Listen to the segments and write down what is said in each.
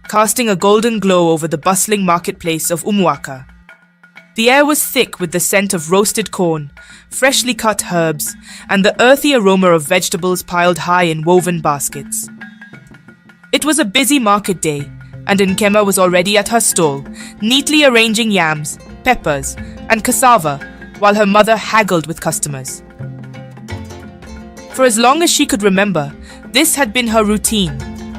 casting a golden glow over the bustling marketplace of Umwaka. The air was thick with the scent of roasted corn, freshly cut herbs, and the earthy aroma of vegetables piled high in woven baskets. It was a busy market day, and Nkemma was already at her stall, neatly arranging yams, peppers, and cassava, while her mother haggled with customers. For as long as she could remember, this had been her routine.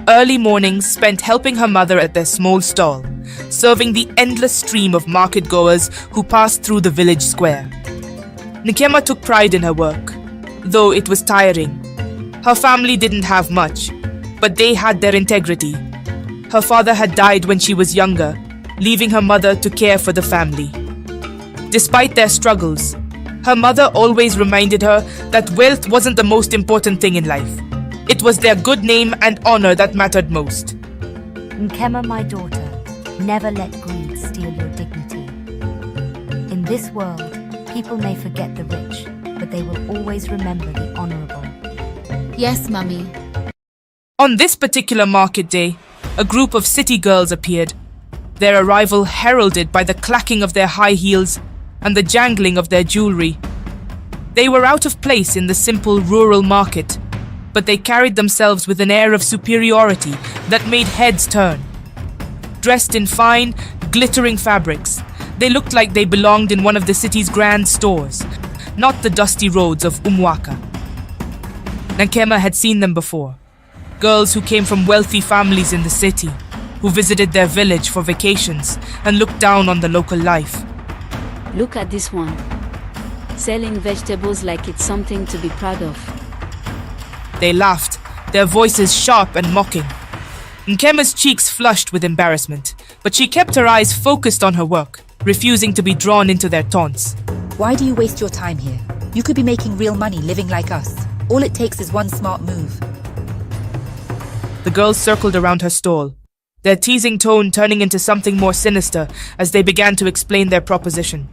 Early mornings spent helping her mother at their small stall, serving the endless stream of market-goers who passed through the village square. Nkemma took pride in her work, though it was tiring. Her family didn't have much, but they had their integrity. Her father had died when she was younger, leaving her mother to care for the family. Despite their struggles, her mother always reminded her that wealth wasn't the most important thing in life. It was their good name and honor that mattered most. Nkemma, my daughter, never let greed steal your dignity. In this world, people may forget the rich, but they will always remember the honorable. Yes, Mummy. On this particular market day, a group of city girls appeared, their arrival heralded by the clacking of their high heels and the jangling of their jewelry. They were out of place in the simple rural market, but they carried themselves with an air of superiority that made heads turn. Dressed in fine, glittering fabrics, they looked like they belonged in one of the city's grand stores, not the dusty roads of Umwaka. Nkemma had seen them before. Girls who came from wealthy families in the city, who visited their village for vacations and looked down on the local life. Look at this one, selling vegetables like it's something to be proud of. They laughed, their voices sharp and mocking. Nkemma's cheeks flushed with embarrassment, but she kept her eyes focused on her work, refusing to be drawn into their taunts. Why do you waste your time here? You could be making real money living like us. All it takes is one smart move. The girls circled around her stall, their teasing tone turning into something more sinister as they began to explain their proposition.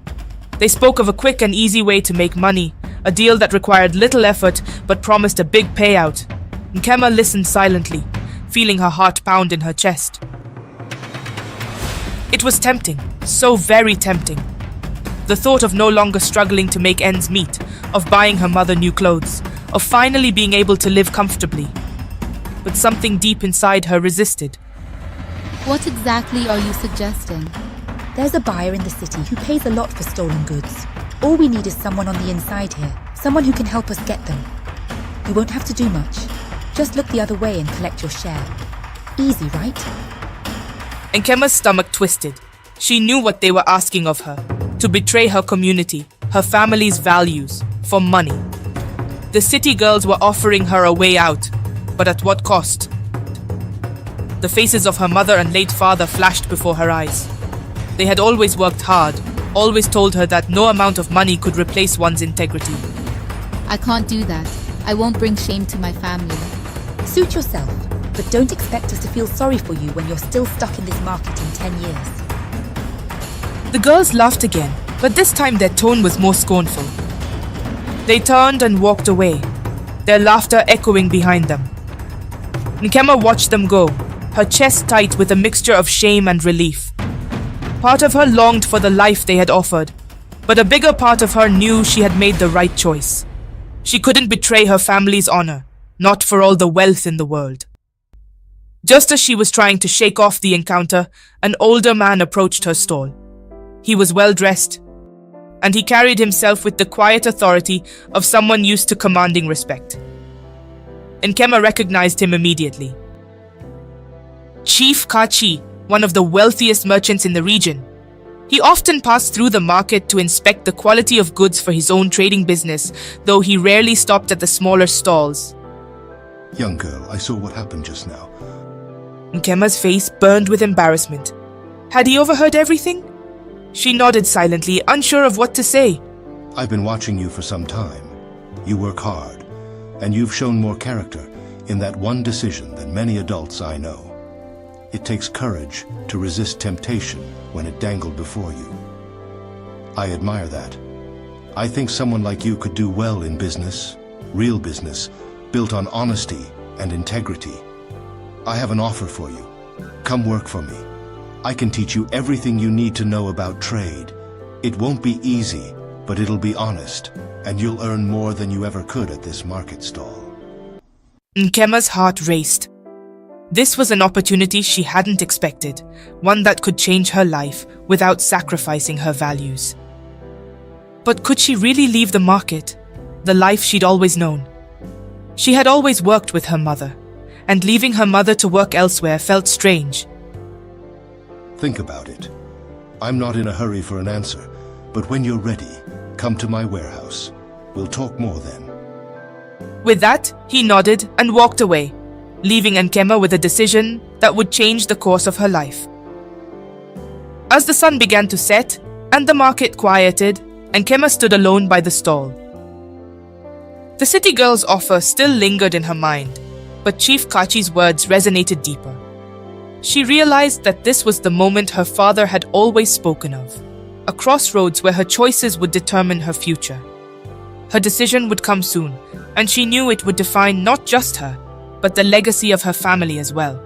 They spoke of a quick and easy way to make money, a deal that required little effort but promised a big payout. Nkemma listened silently, feeling her heart pound in her chest. It was tempting, so very tempting. The thought of no longer struggling to make ends meet, of buying her mother new clothes, of finally being able to live comfortably. But something deep inside her resisted. What exactly are you suggesting? There's a buyer in the city who pays a lot for stolen goods. All we need is someone on the inside here, someone who can help us get them. You won't have to do much. Just look the other way and collect your share. Easy, right? Nkemma's stomach twisted. She knew what they were asking of her, to betray her community, her family's values, for money. The city girls were offering her a way out, but at what cost? The faces of her mother and late father flashed before her eyes. They had always worked hard, always told her that no amount of money could replace one's integrity. I can't do that. I won't bring shame to my family. Suit yourself, but don't expect us to feel sorry for you when you're still stuck in this market in 10 years. The girls laughed again, but this time their tone was more scornful. They turned and walked away, their laughter echoing behind them. Nkemma watched them go, her chest tight with a mixture of shame and relief. Part of her longed for the life they had offered, but a bigger part of her knew she had made the right choice. She couldn't betray her family's honor, not for all the wealth in the world. Just as she was trying to shake off the encounter, an older man approached her stall. He was well dressed, and he carried himself with the quiet authority of someone used to commanding respect. Nkemma recognized him immediately. Chief Kachi, one of the wealthiest merchants in the region. He often passed through the market to inspect the quality of goods for his own trading business, though he rarely stopped at the smaller stalls. Young girl, I saw what happened just now. Nkemma's face burned with embarrassment. Had he overheard everything? She nodded silently, unsure of what to say. I've been watching you for some time. You work hard, and you've shown more character in that one decision than many adults I know. It takes courage to resist temptation when it dangled before you. I admire that. I think someone like you could do well in business, real business, built on honesty and integrity. I have an offer for you. Come work for me. I can teach you everything you need to know about trade. It won't be easy, but it'll be honest, and you'll earn more than you ever could at this market stall. Nkemma's heart raced. This was an opportunity she hadn't expected, one that could change her life without sacrificing her values. But could she really leave the market, the life she'd always known? She had always worked with her mother, and leaving her mother to work elsewhere felt strange. Think about it. I'm not in a hurry for an answer, but when you're ready, come to my warehouse. We'll talk more then. With that, he nodded and walked away, leaving Nkemma with a decision that would change the course of her life. As the sun began to set and the market quieted, Nkemma stood alone by the stall. The city girl's offer still lingered in her mind, but Chief Kachi's words resonated deeper. She realized that this was the moment her father had always spoken of, a crossroads where her choices would determine her future. Her decision would come soon, and she knew it would define not just her, but the legacy of her family as well.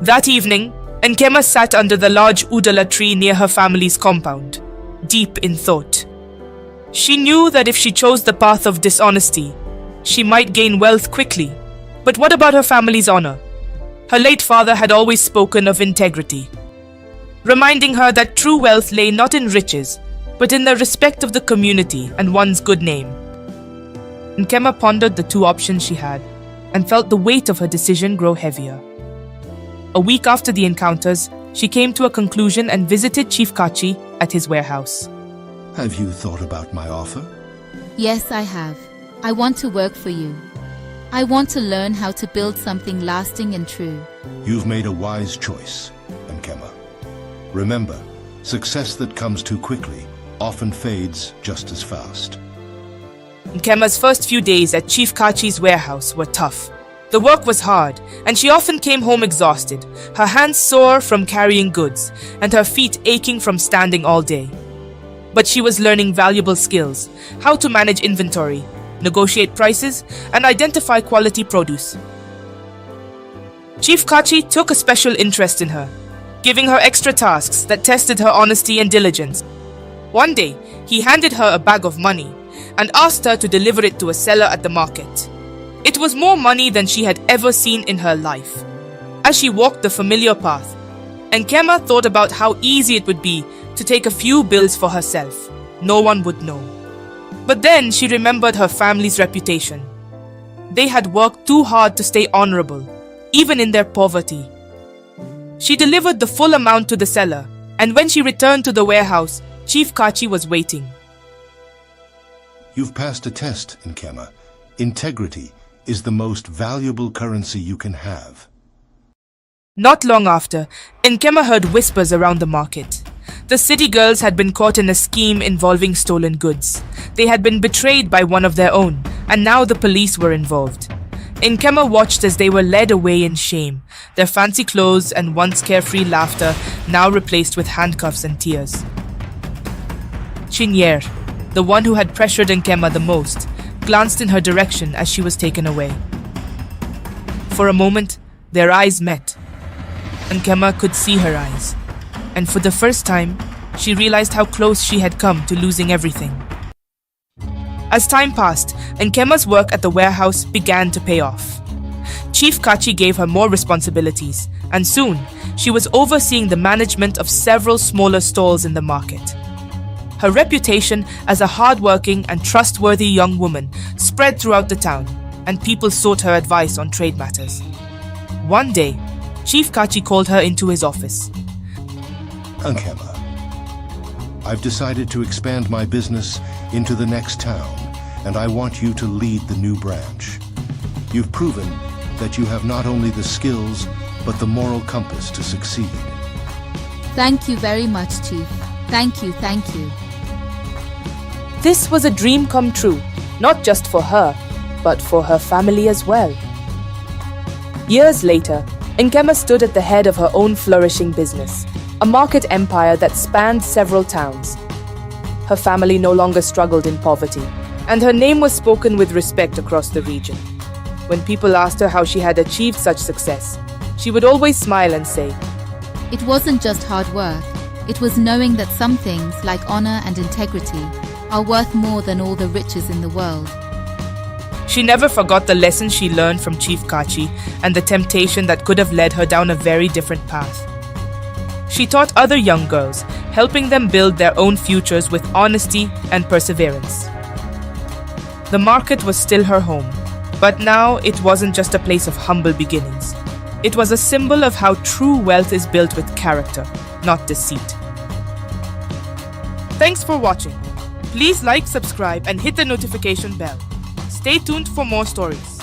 That evening, Nkemma sat under the large udala tree near her family's compound, deep in thought. She knew that if she chose the path of dishonesty, she might gain wealth quickly. But what about her family's honor? Her late father had always spoken of integrity, reminding her that true wealth lay not in riches, but in the respect of the community and one's good name. Nkemma pondered the two options she had and felt the weight of her decision grow heavier. A week after the encounters, she came to a conclusion and visited Chief Kachi at his warehouse. Have you thought about my offer? Yes, I have. I want to work for you. I want to learn how to build something lasting and true. You've made a wise choice, Nkemma. Remember, success that comes too quickly often fades just as fast. Nkemma's first few days at Chief Kachi's warehouse were tough. The work was hard, and she often came home exhausted, her hands sore from carrying goods, and her feet aching from standing all day. But she was learning valuable skills: how to manage inventory, negotiate prices, and identify quality produce. Chief Kachi took a special interest in her, giving her extra tasks that tested her honesty and diligence. One day, he handed her a bag of money and asked her to deliver it to a seller at the market. It was more money than she had ever seen in her life. As she walked the familiar path, Nkemma thought about how easy it would be to take a few bills for herself. No one would know. But then she remembered her family's reputation. They had worked too hard to stay honorable, even in their poverty. She delivered the full amount to the seller, and when she returned to the warehouse, Chief Kachi was waiting. You've passed a test, Nkemma. Integrity is the most valuable currency you can have. Not long after, Nkemma heard whispers around the market. The city girls had been caught in a scheme involving stolen goods. They had been betrayed by one of their own, and now the police were involved. Nkemma watched as they were led away in shame, their fancy clothes and once carefree laughter now replaced with handcuffs and tears. Chinyer, the one who had pressured Nkemma the most, glanced in her direction as she was taken away. For a moment, their eyes met. Nkemma could see her eyes, and for the first time, she realized how close she had come to losing everything. As time passed, Nkemma's work at the warehouse began to pay off. Chief Kachi gave her more responsibilities, and soon, she was overseeing the management of several smaller stalls in the market. Her reputation as a hardworking and trustworthy young woman spread throughout the town, and people sought her advice on trade matters. One day, Chief Kachi called her into his office. Nkemma, I've decided to expand my business into the next town, and I want you to lead the new branch. You've proven that you have not only the skills, but the moral compass to succeed. Thank you very much, Chief. Thank you, thank you. This was a dream come true, not just for her, but for her family as well. Years later, Nkemma stood at the head of her own flourishing business, a market empire that spanned several towns. Her family no longer struggled in poverty, and her name was spoken with respect across the region. When people asked her how she had achieved such success, She would always smile and say, It wasn't just hard work. It was knowing that some things, like honor and integrity, are worth more than all the riches in the world. She never forgot the lessons she learned from Chief Kachi and the temptation that could have led her down a very different path. She taught other young girls, helping them build their own futures with honesty and perseverance. The market was still her home, but now it wasn't just a place of humble beginnings. It was a symbol of how true wealth is built with character, not deceit. Thanks for watching. Please like, subscribe, and hit the notification bell. Stay tuned for more stories.